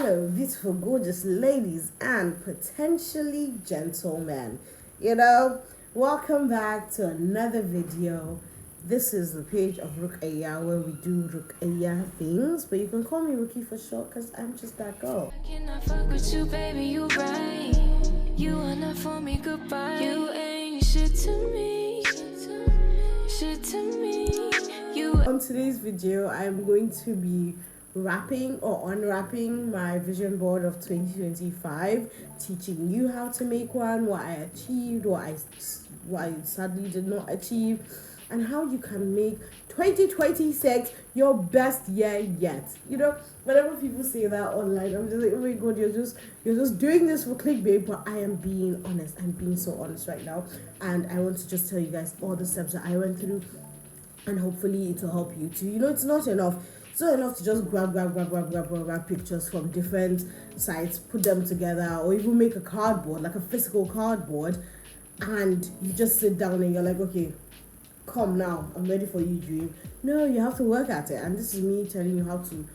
Hello, beautiful, gorgeous ladies and potentially gentlemen. Welcome back to another video. This is the page of Ruqayya where we do Ruqayya things, but you can call me Rookie for short because I'm just that girl. I cannot fuck with you, baby, you right. You are not for me, goodbye. You ain't shit to me. Shit to me. On today's video, I'm going to be wrapping or unwrapping my vision board of 2025, teaching you how to make one, what I achieved, what I sadly did not achieve, and how you can make 2026 your best year yet. Whenever people say that online, I'm just like, oh my god, you're just doing this for clickbait. But I am being honest. I'm being so honest right now, and I want to just tell you guys all the steps that I went through, and hopefully it will help you too. It's not enough. It's not enough to just grab pictures from different sites, put them together, or even make a cardboard, like a physical cardboard, and you just sit down and you're like, okay, come now, I'm ready for you, dream. No, you have to work at it. And this is me telling you how to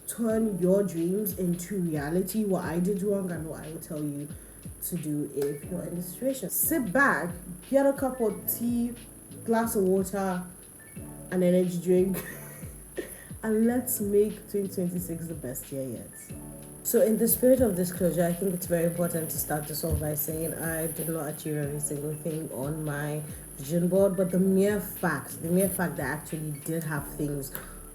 turn your dreams into reality, what I did wrong and what I will tell you to do if you're in this situation. Sit back, get a cup of tea, glass of water, an energy drink, and let's make 2026 the best year yet. So in the spirit of disclosure, I think it's very important to start this off by saying I did not achieve every single thing on my vision board, but the mere fact that I actually did have things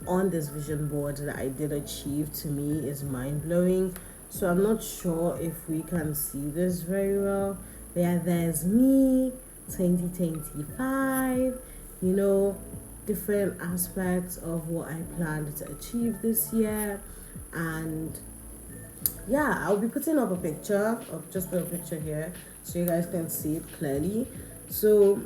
on this vision board that I did achieve, to me is mind-blowing. So I'm not sure if we can see this very well. But yeah, there's me, 2025, different aspects of what I planned to achieve this year. And yeah, I'll be putting up a picture. I'll just put a picture here so you guys can see it clearly. So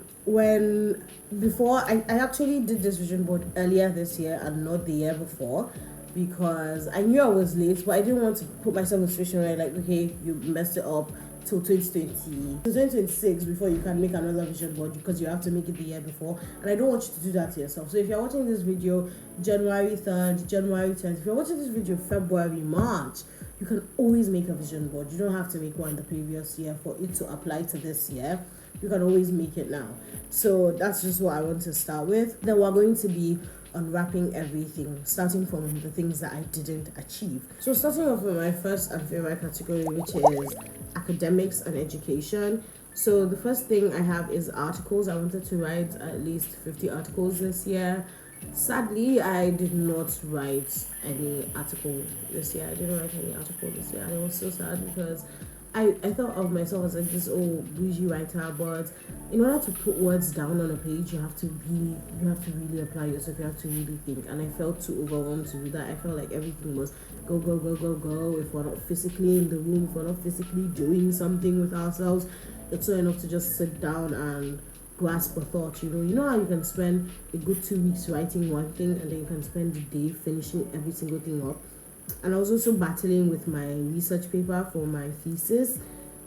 before I actually did this vision board earlier this year and not the year before, because I knew I was late, but I didn't want to put myself in a situation where like, okay, you messed it up till 2026 before you can make another vision board, because you have to make it the year before, and I don't want you to do that to yourself. So if you're watching this video January 3rd, January 10th, if you're watching this video February, March, you can always make a vision board. You don't have to make one the previous year for it to apply to this year. You can always make it now. So that's just what I want to start with. Then we're going to be unwrapping everything, starting from the things that I didn't achieve. So starting off with my first and favorite category, which is academics and education. So the first thing I have is articles. I wanted to write at least 50 articles this year. Sadly, I did not write any article this year. And it was so sad because I thought of myself as like this old bougie writer, but in order to put words down on a page, you have to really apply yourself. You have to really think, and I felt too overwhelmed to do that. I felt like everything was go. If we're not physically in the room, if we're not physically doing something with ourselves, it's not enough to just sit down and grasp a thought. You know how you can spend a good 2 weeks writing one thing, and then you can spend the day finishing every single thing up. And I was also battling with my research paper for my thesis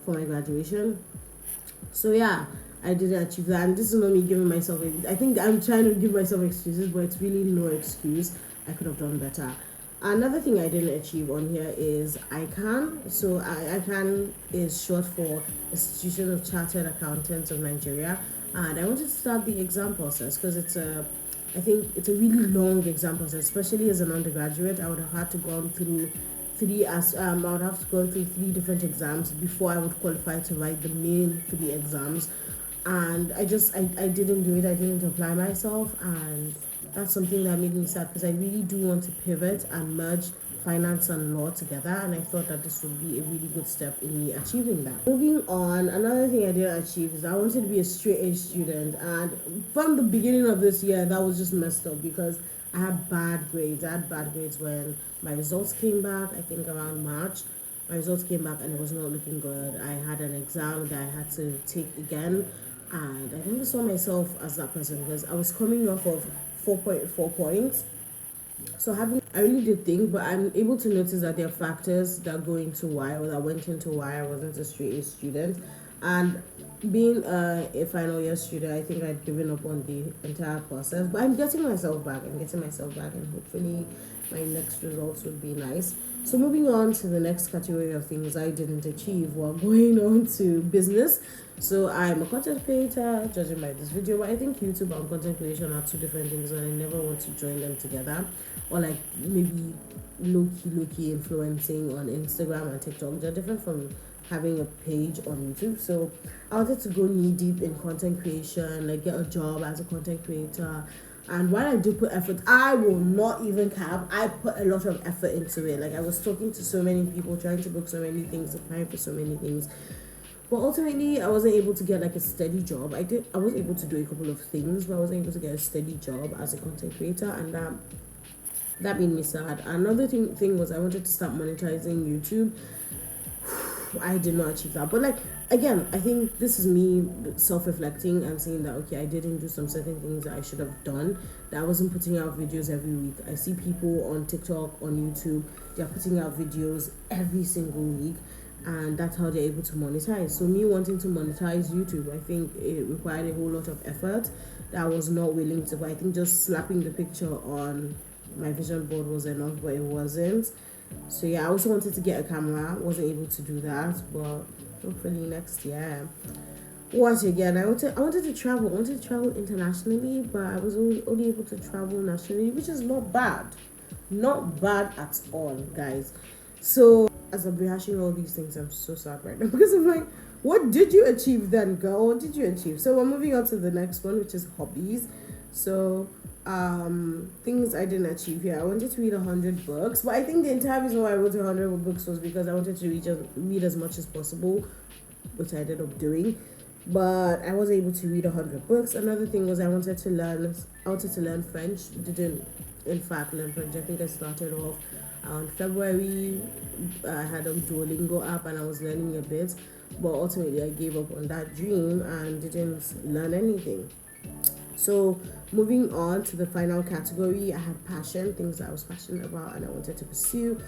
for my graduation. So yeah, I didn't achieve that. And this is not me giving myself I think I'm trying to give myself excuses, but it's really no excuse. I could have done better. Another thing I didn't achieve on here is ICAN. So ICAN is short for Institution of Chartered Accountants of Nigeria. And I wanted to start the exam process because I think it's a really long exam process, especially as an undergraduate. I would have had to go through three different exams before I would qualify to write the main 3 exams. And I didn't do it. I didn't apply myself, and that's something that made me sad because I really do want to pivot and merge finance and law together, and I thought that this would be a really good step in me achieving that. Moving on, another thing I didn't achieve is I wanted to be a straight A student, and from the beginning of this year that was just messed up because I had bad grades. When my results came back, I think around March. My results came back and it was not looking good. I had an exam that I had to take again, and I never saw myself as that person because I was coming off of 4.4 points. So I really did think, but I'm able to notice that there are factors that go into why, or that went into why I wasn't a straight A student. And being a final year student, I think I'd given up on the entire process. But I'm getting myself back. And hopefully my next results will be nice. So moving on to the next category of things I didn't achieve, we're going on to business. So I'm a content creator, judging by this video, but I think YouTube and content creation are two different things, and I never want to join them together. Or like maybe low key influencing on Instagram and TikTok. They're different from having a page on YouTube. So I wanted to go knee deep in content creation, like get a job as a content creator. And while I do put effort, I will not even cap. I put a lot of effort into it. Like I was talking to so many people, trying to book so many things, applying for so many things. But ultimately, I wasn't able to get like a steady job. I was able to do a couple of things, but I wasn't able to get a steady job as a content creator, and that made me sad. Another thing was I wanted to start monetizing YouTube. I did not achieve that. But like again, I think this is me self-reflecting and saying that okay, I didn't do some certain things that I should have done. That I wasn't putting out videos every week. I see people on TikTok, on YouTube, they're putting out videos every single week, and that's how they're able to monetize. So me wanting to monetize YouTube, I think it required a whole lot of effort that I was not willing to. But I think just slapping the picture on my vision board was enough, but it wasn't. So yeah, I also wanted to get a camera. Wasn't able to do that, but hopefully next year. What again? I wanted to travel. I wanted to travel internationally, but I was only able to travel nationally, which is not bad. Not bad at all, guys. So as I'm rehashing all these things, I'm so sad right now because I'm like, what did you achieve then, girl? What did you achieve? So we're moving on to the next one, which is hobbies. So things I didn't achieve here. I wanted to read 100 books, but I think the entire reason why I wrote 100 books was because I wanted to read as much as possible, which I ended up doing. But I wasn't able to read 100 books. Another thing was I wanted to learn French. Didn't in fact learn French. I think I started off on February. I had a Duolingo app and I was learning a bit, but ultimately I gave up on that dream and didn't learn anything. So moving on to the final category, I had passion, things that I was passionate about and I wanted to pursue,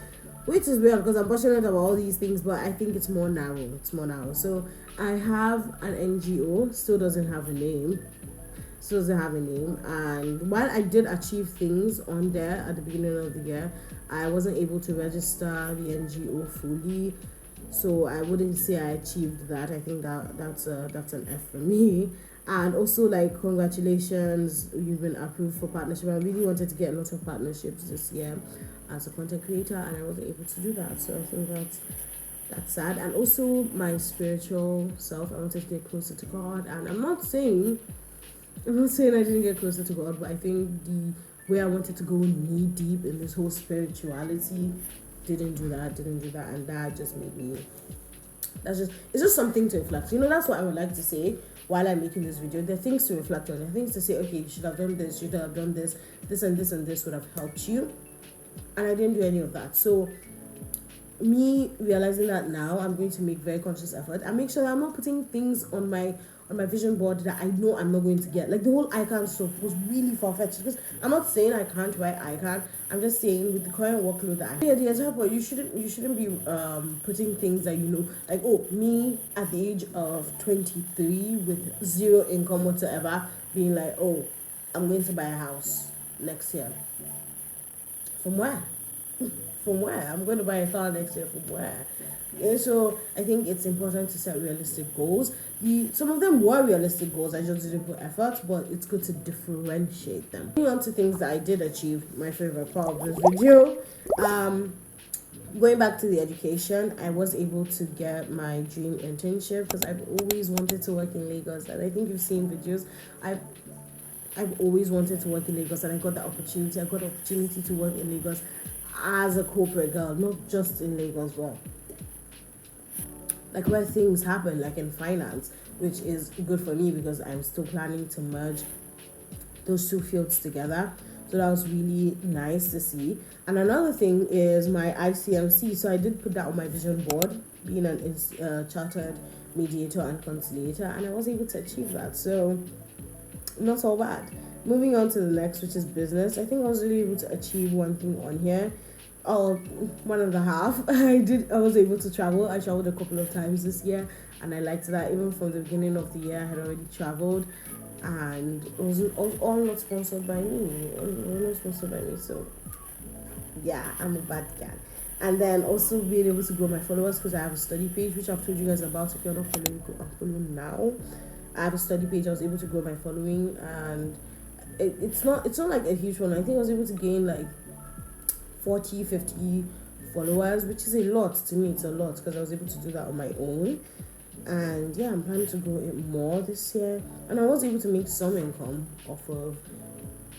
which is weird because I'm passionate about all these things, but I think it's more narrow. So I have an NGO, still doesn't have a name. And while I did achieve things on there at the beginning of the year, I wasn't able to register the NGO fully. So I wouldn't say I achieved that. I think that's an F for me. And also, like, congratulations, you've been approved for partnership. I really wanted to get lots of partnerships this year as a content creator, and I wasn't able to do that. So I think that's sad. And also, my spiritual self, I wanted to get closer to God. And I'm not saying I didn't get closer to God, but I think the way I wanted to go knee deep in this whole spirituality, didn't do that, and that just made me. It's just something to reflect. That's what I would like to say while I'm making this video. There are things to reflect on. There are things to say, okay, you should have done this, you should have done this, this and this and this would have helped you. And I didn't do any of that. So me realizing that now, I'm going to make very conscious effort and make sure that I'm not putting things on my vision board that I know I'm not going to get. Like the whole icon stuff was really far-fetched, because I'm not saying I can't write icon. I'm just saying with the current workload that the example, you shouldn't be putting things that like, oh, me at the age of 23 with zero income whatsoever, being like, oh, I'm going to buy a house next year. From where? From where? I'm going to buy a car next year. From where? And so I think it's important to set realistic goals. Some of them were realistic goals, I just didn't put effort, but it's good to differentiate them. Moving on to things that I did achieve, my favorite part of this video. Going back to the education, I was able to get my dream internship because I've always wanted to work in Lagos, and I think you've seen videos. I've always wanted to work in Lagos, and I got the opportunity. I got the opportunity to work in Lagos as a corporate girl, not just in Lagos, but like where things happen, like in finance, which is good for me because I'm still planning to merge those two fields together. So that was really nice to see. And another thing is my ICMC. So I did put that on my vision board, being a chartered mediator and conciliator, and I was able to achieve that. So not all bad. Moving on to the next, which is business. I think I was really able to achieve one thing on here. Oh, one and a half. I was able to travel. I traveled a couple of times this year, and I liked that. Even from the beginning of the year, I had already traveled, and it was all not sponsored by me. It was all not sponsored by me. So yeah, I'm a bad cat. And then also being able to grow my followers because I have a study page which I've told you guys about. If you're not following, I'm following now. I have a study page. I was able to grow my following, and it's not like a huge one. I think I was able to gain like 40, 50 followers, which is a lot to me. It's a lot because I was able to do that on my own. And yeah, I'm planning to grow it more this year. And I was able to make some income off of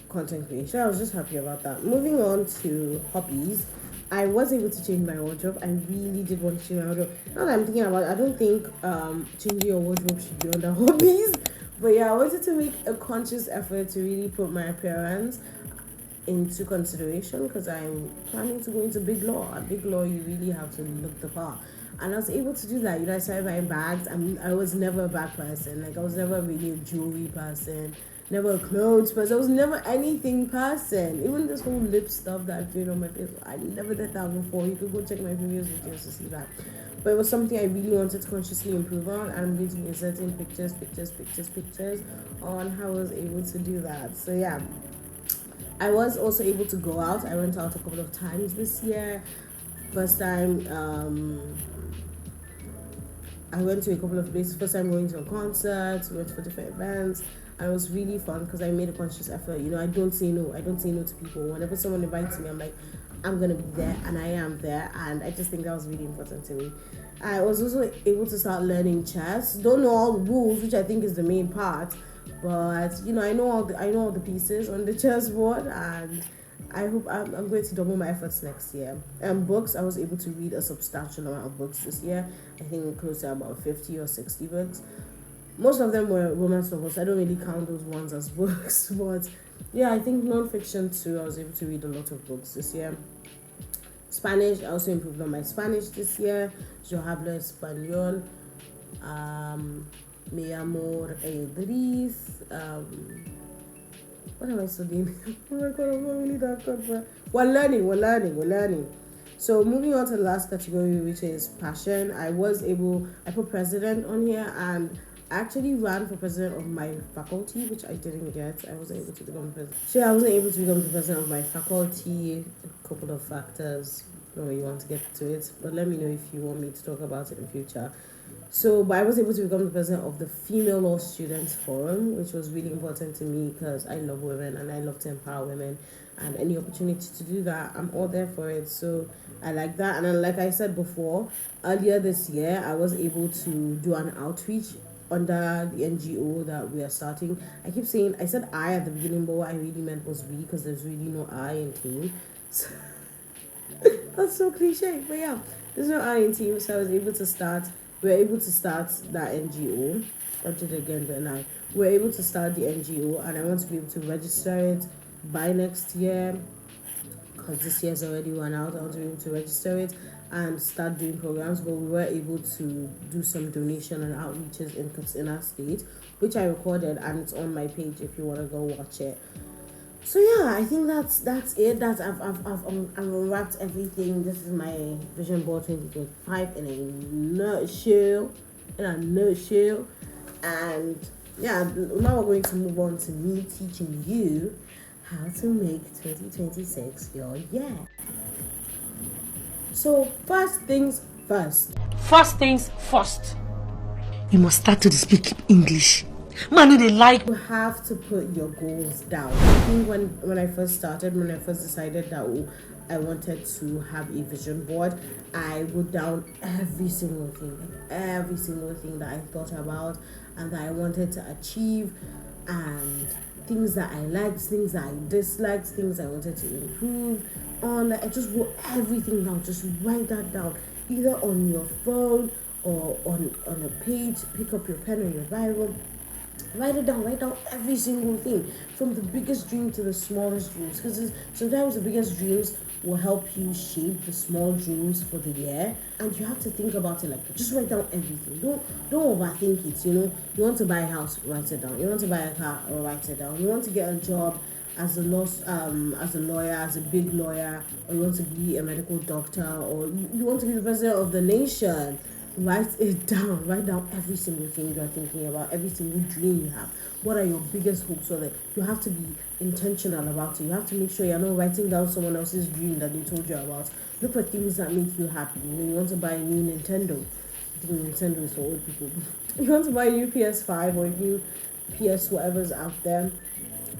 content creation. I was just happy about that. Moving on to hobbies, I was able to change my wardrobe. I really did want to change my wardrobe. Now that I'm thinking about it, I don't think changing your wardrobe should be under hobbies. But yeah, I wanted to make a conscious effort to really put my appearance into consideration because I'm planning to go into big law. At big law, you really have to look the part. And I was able to do that. I started buying bags. I was never a bag person. Like, I was never really a jewelry person, never a clothes person. I was never anything person. Even this whole lip stuff that I'm doing on my face, I never did that before. You could go check my previous videos to see that. But it was something I really wanted to consciously improve on, and I'm going to be inserting pictures on how I was able to do that. So yeah, I was also able to go out. I went out a couple of times this year. First time, I went to a couple of places. First time going to a concert, went for different events, and it was really fun because I made a conscious effort. I don't say no. I don't say no to people. Whenever someone invites me, I'm like, I'm gonna be there, and I am there, and I just think that was really important to me. I was also able to start learning chess. Don't know all the rules, which I think is the main part, but I know all the pieces on the chessboard, and I hope I'm going to double my efforts next year. Books, I was able to read a substantial amount of books this year. I think close to about 50 or 60 books. Most of them were romance novels. I don't really count those ones as books, but yeah, I think non-fiction too. I was able to read a lot of books this year. Spanish, I also improved on my Spanish this year. Yo hablo español. Mi amor Idris. What am I studying? Oh my god, I'm not really that good, but we're learning. So moving on to the last category, which is passion. I put president on here, and I actually ran for president of my faculty, which I didn't get. I wasn't able to become president. So I wasn't able to become the president of my faculty. A couple of factors. I don't know where you want to get to it, but let me know if you want me to talk about it in future. So, but I was able to become the president of the Female Law Students Forum, which was really important to me because I love women and I love to empower women. And any opportunity to do that, I'm all there for it. So I like that. And then, like I said before, earlier this year, I was able to do an outreach under the NGO that we are starting. I said I at the beginning, but what I really meant was we, because there's really no I in team. So, that's so cliche, but yeah, there's no I in team. So we were able to start that NGO. I did it again, but now we're able to start the NGO, and I want to be able to register it by next year because this year's already run out. I want to be able to register it and start doing programs, but we were able to do some donation and outreaches in our state, which I recorded, and it's on my page if you want to go watch it. So yeah, I think that's it. I've unwrapped everything. This is my vision board 2025 in a nutshell. And yeah, now we're going to move on to me teaching you how to make 2026 your year. So first things first. First things first. You must start to speak English. Man, they like. You have to put your goals down. I think when I first decided that I wanted to have a vision board, I wrote down every single thing that I thought about and that I wanted to achieve, and things that I liked, things that I disliked, things I wanted to improve on. I just wrote everything down. Just write that down, either on your phone or on a page. Pick up your pen or your Bible. Write down every single thing, from the biggest dream to the smallest dreams, because sometimes the biggest dreams will help you shape the small dreams for the year, and you have to think about it like that. Just write down everything. Don't overthink it. You want to buy a house, write it down. You want to buy a car, or write it down. You want to get a job as a lawyer, as a big lawyer, or you want to be a medical doctor, or you want to be the president of the nation. Write it down. Write down every single thing you are thinking about, every single dream you have. What are your biggest hopes? So that you have to be intentional about it. You have to make sure you're not writing down someone else's dream that they told you about. Look for things that make you happy. You want to buy a new Nintendo. I think Nintendo is for old people. You want to buy a new PS5 or a new PS whatever's out there.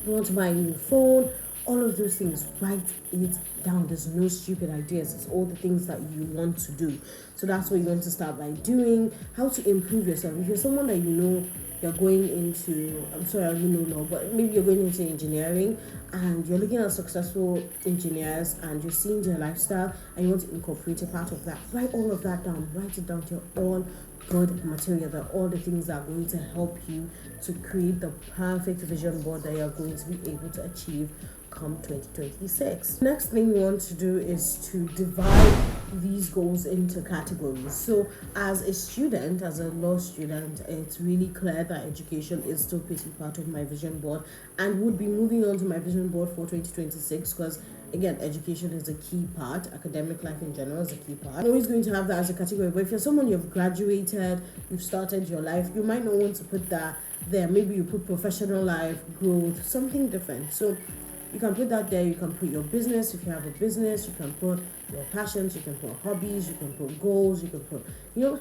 You want to buy a new phone. All of those things, write it down. There's no stupid ideas. It's all the things that you want to do. So that's what you want to start by doing. How to improve yourself. If you're someone that you know you're going into, I'm sorry, I don't know, but maybe you're going into engineering and you're looking at successful engineers and you're seeing their lifestyle and you want to incorporate a part of that, write all of that down. Write it down to all good material, that all the things that are going to help you to create the perfect vision board that you're going to be able to achieve come 2026. Next thing you want to do is to divide these goals into categories. So as a student, as a law student, it's really clear that education is still pretty part of my vision board and would be moving on to my vision board for 2026 because again, education is a key part. Academic life in general is a key part. I'm always going to have that as a category, but if you're someone, you've graduated, you've started your life, you might not want to put that there. Maybe you put professional life, growth, something different. So you can put that there. You can put your business, if you have a business. You can put your passions, you can put hobbies, you can put goals, you can put,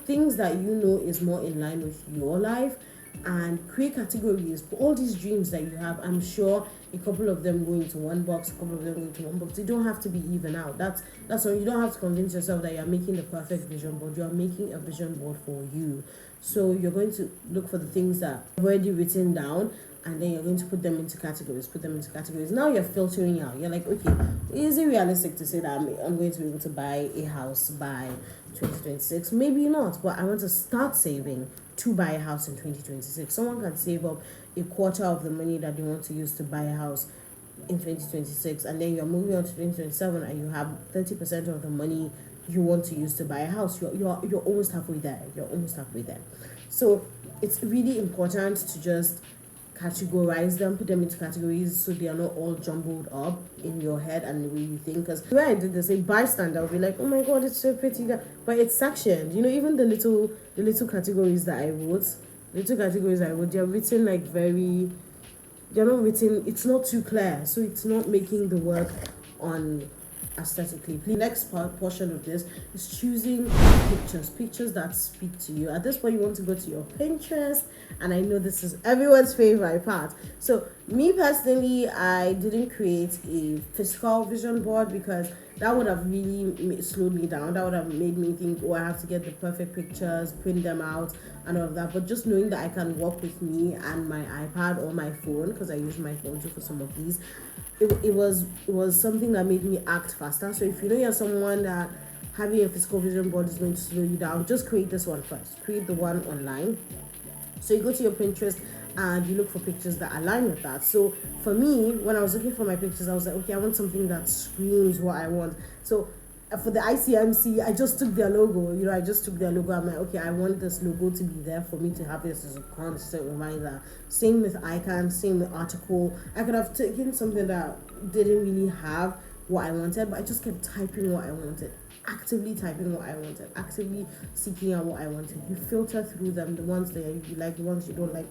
things that you know is more in line with your life, and create categories for all these dreams that you have. I'm sure a couple of them go into one box, a couple of them go into one box. They don't have to be even out. That's why you don't have to convince yourself that you're making the perfect vision board. You're making a vision board for you. So you're going to look for the things that are already written down, and then you're going to put them into categories. Now you're filtering out. You're like, okay, is it realistic to say that I'm going to be able to buy a house by 2026? Maybe not, but I want to start saving to buy a house in 2026. Someone can save up a quarter of the money that they want to use to buy a house in 2026, and then you're moving on to 2027 and you have 30% of the money you want to use to buy a house. You're almost halfway there. So it's really important to just categorize them, put them into categories so they are not all jumbled up in your head and the way you think. Because the way I did this, a bystander will be like, oh my god, it's so pretty, but it's sectioned. Even the little categories that I wrote, they're written like they're not written, it's not too clear, so it's not making the work on aesthetically. The next portion of this is choosing pictures that speak to you. At this point, you want to go to your Pinterest, and I know this is everyone's favorite part. So me personally, I didn't create a physical vision board because that would have really slowed me down. That would have made me think, I have to get the perfect pictures, print them out and all of that. But just knowing that I can work with me and my iPad or my phone, because I use my phone too for some of these, it was something that made me act faster. So if you know you're someone that having a physical vision board is going to slow you down, just create this one first. Create the one online. So you go to your Pinterest and you look for pictures that align with that. So for me, when I was looking for my pictures, I was like, okay, I want something that screams what I want. So for the ICMC, I just took their logo. I'm like, okay, I want this logo to be there for me to have this as a constant reminder. Same with ICANN, same with article. I could have taken something that didn't really have what I wanted, but I just kept typing what I wanted. Actively typing what I wanted, actively seeking out what I wanted. You filter through them, the ones that you like, the ones you don't like.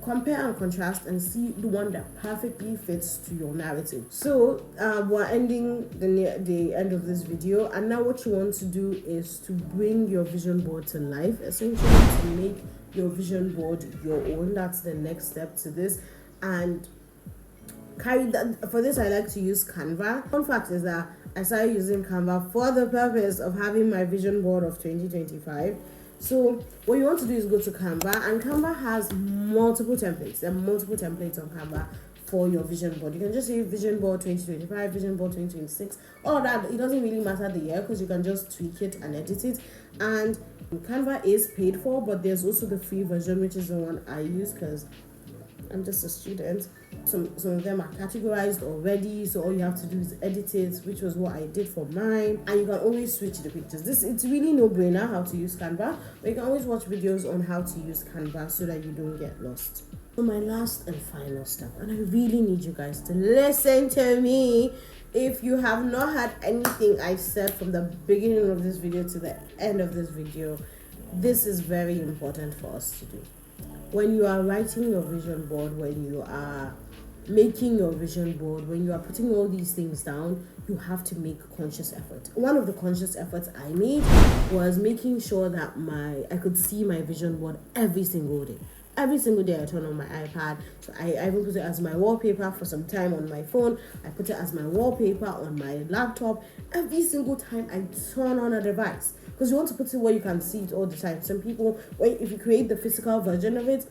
Compare and contrast and see the one that perfectly fits to your narrative. So we're ending the end of this video, and now what you want to do is to bring your vision board to life, essentially to make your vision board your own. That's the next step to this, and carry that. For this, I like to use Canva. Fun fact is that I started using Canva for the purpose of having my vision board of 2025. So what you want to do is go to Canva, and Canva has multiple templates. There are multiple templates on Canva for your vision board. You can just say vision board 2025, vision board 2026, all of that. It doesn't really matter the year because you can just tweak it and edit it. And Canva is paid for, but there's also the free version, which is the one I use because I'm just a student. Some of them are categorized already, so all you have to do is edit it, which was what I did for mine. And you can always switch the pictures. It's really no-brainer how to use Canva, but you can always watch videos on how to use Canva so that you don't get lost. So my last and final step, and I really need you guys to listen to me. If you have not had anything I said from the beginning of this video to the end of this video, this is very important for us to do. When you are writing your vision board, when you are making your vision board, when you are putting all these things down, you have to make conscious effort. One of the conscious efforts I made was making sure that I could see my vision board every single day. Every single day I turn on my iPad. So I even put it as my wallpaper for some time on my phone. I put it as my wallpaper on my laptop. Every single time I turn on a device. Because you want to put it where you can see it all the time. Some people, if you create the physical version of it,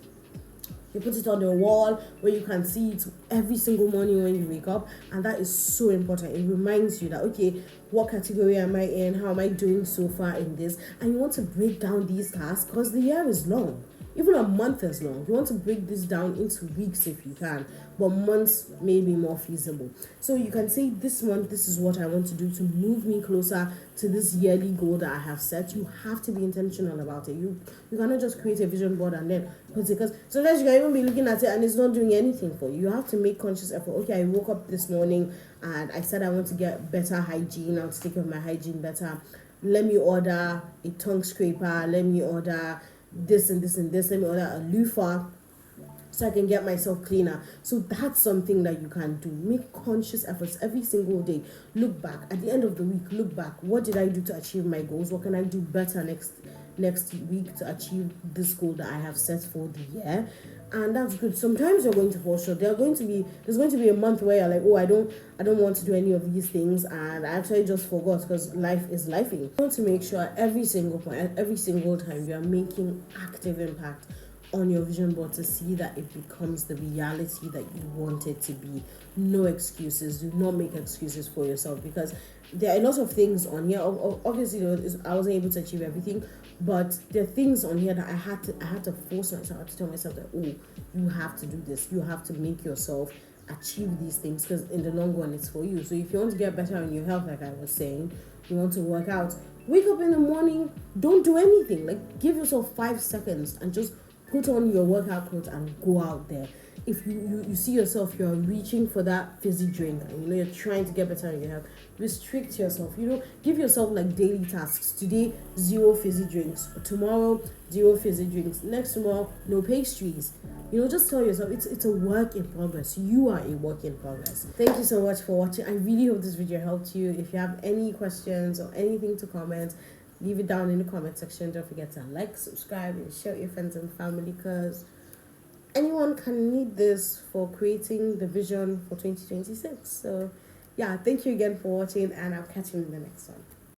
you put it on the wall where you can see it every single morning when you wake up, and that is so important. It reminds you that, okay, what category am I in? How am I doing so far in this? And you want to break down these tasks because the year is long. Even a month is long. You want to break this down into weeks if you can, but months may be more feasible. So you can say, this month, this is what I want to do to move me closer to this yearly goal that I have set. You have to be intentional about it. You cannot just create a vision board and then put it, because sometimes you can even be looking at it and it's not doing anything for you. You have to make conscious effort. Okay, I woke up this morning and I said I want to get better hygiene. I want to take care of my hygiene better. Let me order a tongue scraper. Let me order this and this and this. Let me order a loofah so I can get myself cleaner. So that's something that you can do. Make conscious efforts every single day. Look back at the end of the week. Look back. What did I do to achieve my goals? What can I do better next week to achieve this goal that I have set for the year? And that's good. Sometimes you're going to fall short. There's going to be a month where you're like, oh, I don't want to do any of these things, and I actually just forgot, because life is lifing. You want to make sure every single point, every single time, you are making active impact on your vision board to see that it becomes the reality that you want it to be. No excuses. Do not make excuses for yourself, because there are a lot of things on here. Obviously, I wasn't able to achieve everything, but there are things on here that I had to force myself to tell myself that, oh, you have to do this. You have to make yourself achieve these things, because in the long run, it's for you. So if you want to get better on your health, like I was saying, you want to work out, wake up in the morning, don't do anything. Like, give yourself 5 seconds and just put on your workout clothes and go out there. If you see yourself, you're reaching for that fizzy drink, and you're trying to get better in your health, restrict yourself. Give yourself like daily tasks. Today, 0 fizzy drinks. Tomorrow, 0 fizzy drinks. Next tomorrow, no pastries. Just tell yourself it's a work in progress. You are a work in progress. Thank you so much for watching. I really hope this video helped you. If you have any questions or anything to comment, leave it down in the comment section. Don't forget to like, subscribe, and share with your friends and family, because anyone can need this for creating the vision for 2026. So yeah, thank you again for watching, and I'll catch you in the next one.